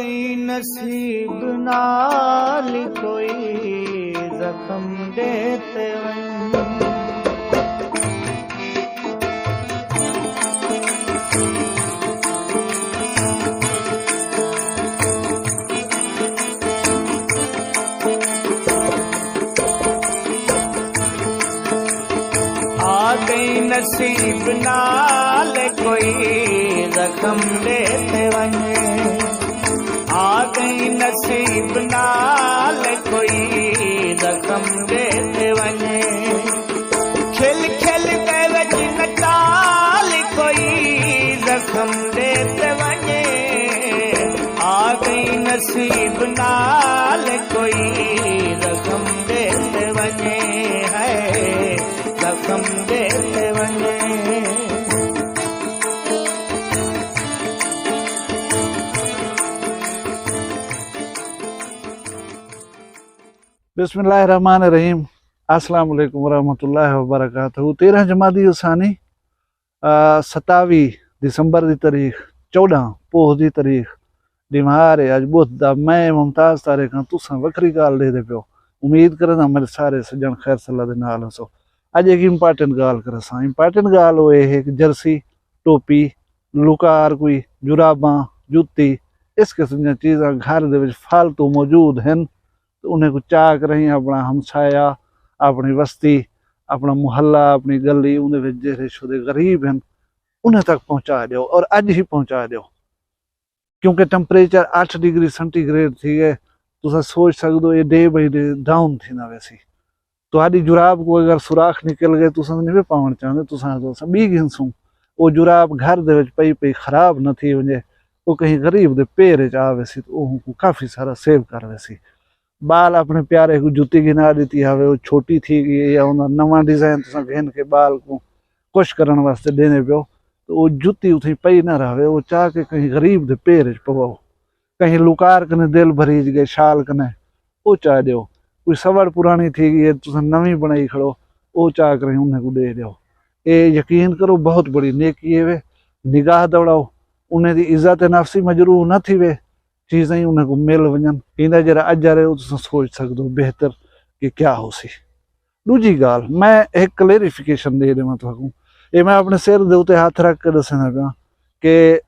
गई नसीब नाल कोई जख्म देते आ गई नसीब नाल कोई जख्म देते वने आ गई नसीब नाल कोई जख्म देते वने खिल खिल के वच नटाल कोई जख्म देते वने आ गई नसीब नाल कोई जख्म देते वने है जख्म देते वने। बिस्मिल्लाहिर्रहमानिर्रहीम। अस्सलाम वालेकुम वरहमतुल्लाहि वबरकातुहू। 13 जमादी उसानी 27 दिसंबर की तारीख 14 पोह की तारीख दिमारे अज बुध दा मैं मुमताज तारे का तुसा वखरी गाल दे पियो। उम्मीद करदा मेरे सारे सज्जन खैर सलाह दे नाल हसो। अज एक इंपॉर्टेंट गाल कर सा। इंपॉर्टेंट गाल वो है कि जर्सी टोपी लुकार कोई जुराबां जुत्ती इस किस्म दी चीज़ां घर दे विच फालतू मौजूद हैं तो उन्हें को चाह करें अपना हमसाया अपनी बस्ती अपना मुहल्ला अपनी गली उन्हें जेरे शुदे गरीब हैं उन्हें तक पहुँचा दो और अज ही पहुँचा दो। क्योंकि टैंपरेचर 8 डिग्री सेंटीग्रेड थी गए तुम सोच सकते हो ये डे बाई डे डाउन थी ना वैसी तो जुराब को अगर सुराख निकल गए तुम नहीं पावन चाहते तुसा बी घिनसूं वो जुराब घर दे पई पई खराब न थी वजे वो कहीं गरीब दे पैर च आ वैसी तो वो काफ़ी सारा सेव कर वैसी। बाल अपने प्यारे को जुत्ती गिना दी हवे वो छोटी थी गई या उन नवा डिजाइन तुसा घेन के बाल को कुछ करने वास्ते देने पियो तो वो जुत्ती उठी पई ना रहे वो चाह के कहीं गरीब दे पैर च पवो कहीं लुकार कने दिल भरीज गए शाल कने वो चाह दो कोई सवड़ पुरानी थी गई तुसा नवी बनाई खड़ो वो चाह कर उन्हें को दे दो। ये यकीन करो बहुत बड़ी नेकी है वे निगाह दौड़ाओ उन्हें दी इज्जत नफ्सी मजरू न थी वे चीज़ें ही उन्हें को मिल वजन इंदा जरा अज रहे हो तुम सोच सकते हो बेहतर कि क्या हो सी। दूजी गाल मैं एक क्लेरिफिकेशन दे देव तुहानू ये मैं अपने सिर दे उत्ते हाथ रख के दसना पिया कि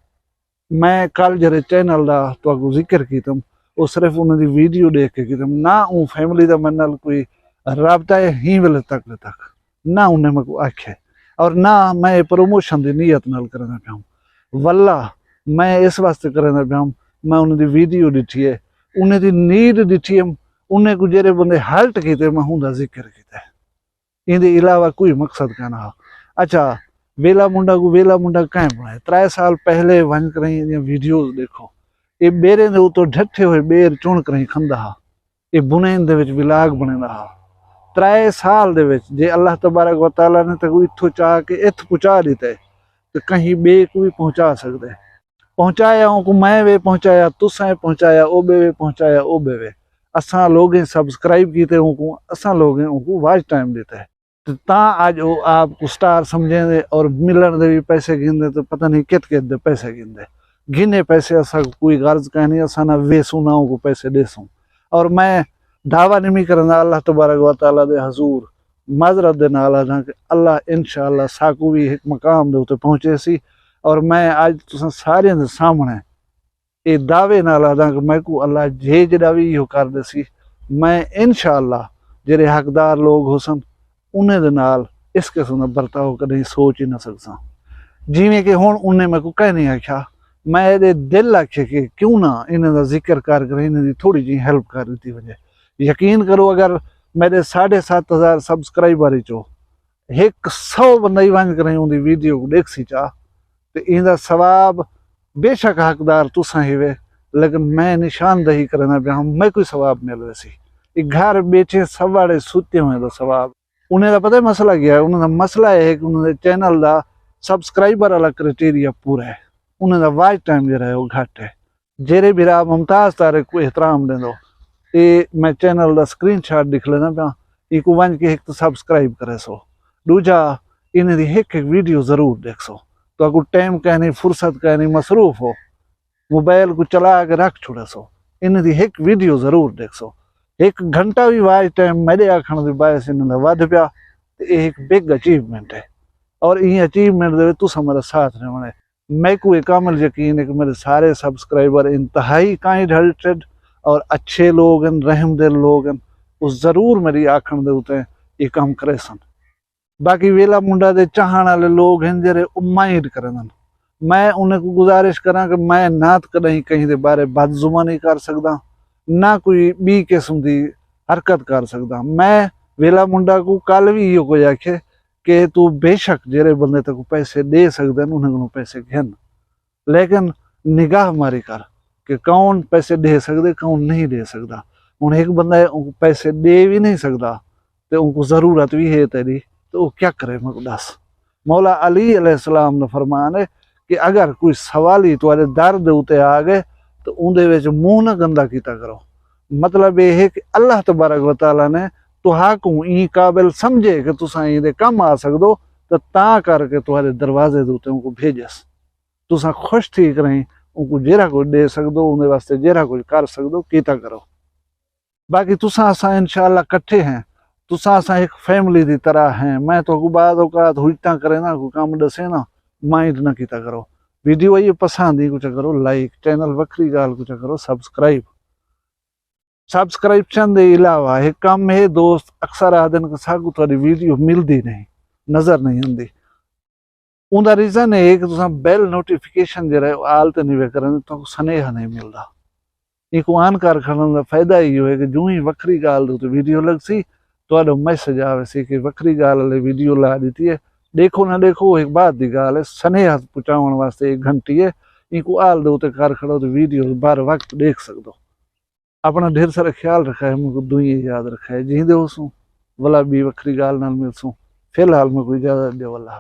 मैं कल जरे चैनल का तुहानू जिक्र कीता वो सिर्फ उन्होंने वीडियो देख के कीता ना वो फैमिली का मेरे नाल कोई राबता है ही वेले तक ना उन्हें मैं को आख्या और ना मैं प्रमोशन की नीयत नाल करना पिया वल्ला मैं इस वास्ते करना पिया मैं उन्हें वीडियो दिठी है उन्हें दी नीड दिठी है उन्हें को जेरे बंदे हल्ट किते मैं उनका जिक्र किया इनके अलावा कोई मकसद का ना। अच्छा वेला मुंडा को वेला मुंडा कहीं बनाए 3 साल पहले वन करें वीडियोज देखो ये बेरे दे उतो ढट्ठे हुए बेर चुन करें खंदा हा ये बुनेन दे विच विलाग बनेदा हा 3 साल दे विच जे अल्लाह तबारक व तआला ने तक इत्थों चाह के इत पहुँचा दिता है तो कहीं बे को भी पहुँचा सकते है पहुँचाया को मैं वे पहुँचाया तुसा पहुँचाया ओ बे वे पहुँचाया ओ बे वे असा लोग सब्सक्राइब किते को असा लोग उनको वाच टाइम देता है तो ता आज वो आपको स्टार समझेंगे और मिलन दे भी पैसे गिनते तो पता नहीं कित कित दे पैसे गिनते गिने पैसे असा कोई गर्ज का नहीं असा ना वेसू ना को पैसे देसूँ और मैं दावा नहीं करना अल्लाह तबारक व तआला दे हजूर माजरत दे नाल आदा कि अल्लाह इंशाअल्लाह साकू भी एक मकाम दे उते पहुँचे सी और मैं आज तुसा सारे दे सामने ये दावे नाल आदा कि मैं को अल्लाह जे जड़ा भी यो कर दे सी मैं इंशाअल्लाह जेरे हकदार लोग होसन उन्हें दे नाल इस किस्म का बर्ताव कदे सोच ही ना सकसा जिवें कि हुण उन्हें मैं को कह नहीं आख्या मैं ये दिल आखे कि क्यों ना इन्हें का जिक्र कर इन्हें थोड़ी जी हेल्प कर दी वजह यकीन करो अगर मेरे 7,500 सब्सक्राइबर चो 100 बंदा ही वन करें उनकी वीडियो को देख सी चाह तो इनका सवाब बेशक हकदार तुसा ही वे लेकिन मैं निशानदही करना पिया मैं कोई सवाब मिल वैसी घर बैठे सवाड़े सुते हुए का सवाब उन्हें का पता है मसला क्या है उन्होंने मसला है कि उन्होंने चैनल का सब्सक्राइबर वाला क्राइटेरिया पूरा है उन्होंने वाच टाइम जो है वो घट है जेरे भी आप मुमताज तारे को एहतराम दे दो ये मैं चैनल का स्क्रीनशॉट दिख लेना पिया इको वन के एक तो सब्सक्राइब करे सो दूजा इन्हें एक वीडियो जरूर देख सो तो अगर टाइम कहनी फुर्सत कहनी मसरूफ हो मोबाइल को चला के रख छोड़े सो इन दी एक वीडियो जरूर देख सो 1 घंटा भी वाच टाइम मेरे आखण दे बायस इन दा वध पिया ते एक बिग अचीवमेंट है और ये अचीवमेंट दे तुस हमारा साथ रहने मैं को एक कामिल यकीन है कि मेरे सारे सब्सक्राइबर इंतहाई काइंड हार्टेड और अच्छे लोग हैं रहमदिल लोग हैं उस जरूर मेरी आखण दे उते ये काम करे सन बाकी वेला मुंडा दे चाहण वाले लोग हैं जेरे उम्मीद करन मैं उन्हें को गुजारिश करा कि मैं ना कहीं कहीं दे बारे बदजुबानी कर सकदा ना कोई बी किस्म दी हरकत कर सकदा मैं वेला मुंडा को कल भी यो कोई आखे कि तू बेशक जेरे बंदे तक पैसे दे सकदे उन्हें पैसे घेन लेकिन निगाह मारी कर कि कौन पैसे दे सकदे कौन नहीं दे सकदा हुण एक बंदा पैसे दे भी नहीं सकदा तो उनको जरूरत भी है तेरी तो वो क्या करे मैं दस मौला अली अलैहिस्सलाम ने फरमान है कि अगर कोई सवाली तुम्हारे दर दे उते आ गए तो उनदे विच मुंह ना गंदा कीता करो मतलब ये है कि अल्लाह तबारक व तआला ने तुहाकू ई काबिल समझे कि तुसा इहदे कम आ सकदो तो ता करके तुम्हारे दरवाजे दे उते उनको भेजस तुसा खुश ठीक रही उनको जेरा कुछ दे सकदो उनके वास्ते जेरा कुछ कर सकदो कीता करो बाकी तुसा असा इंशाअल्लाह कट्ठे हैं तुसा असा एक फैमिली की तरह हैं मैं तो बाद औकात हुजता करे ना कोई काम दसे ना माइंड ना कीता करो वीडियो ये पसंद ही कुछ करो लाइक चैनल वक्री गाल कुछ करो सब्सक्राइप्शन के अलावा एक काम है दोस्त अक्सर आदन के सागू थोड़ी वीडियो मिलती नहीं नजर नहीं आती उनका रीजन है कि तुसा बेल नोटिफिकेशन जो आल तो नहीं करन तो स्नेहा नहीं मिलता एक ऑन कर खड़न का फायदा यो है कि जो ही वक्री गाल दो तो वीडियो लगसी तो मैसेज आवे सी कि वक्री गाल वाले वीडियो ला दी है देखो ना देखो एक बात की गाल है स्नेहा पहुँचाने वास्ते 1 घंटी है इनको आल दो तो कर खड़ो तो वीडियो बार वक्त देख सकदो अपना ढेर सारा ख्याल रखा है मुझको दुनिया याद रखा है जी दे वला भी वक्री गाल नाल मिलसूँ फिलहाल मैं कोई इजाजत दे अल्लाह।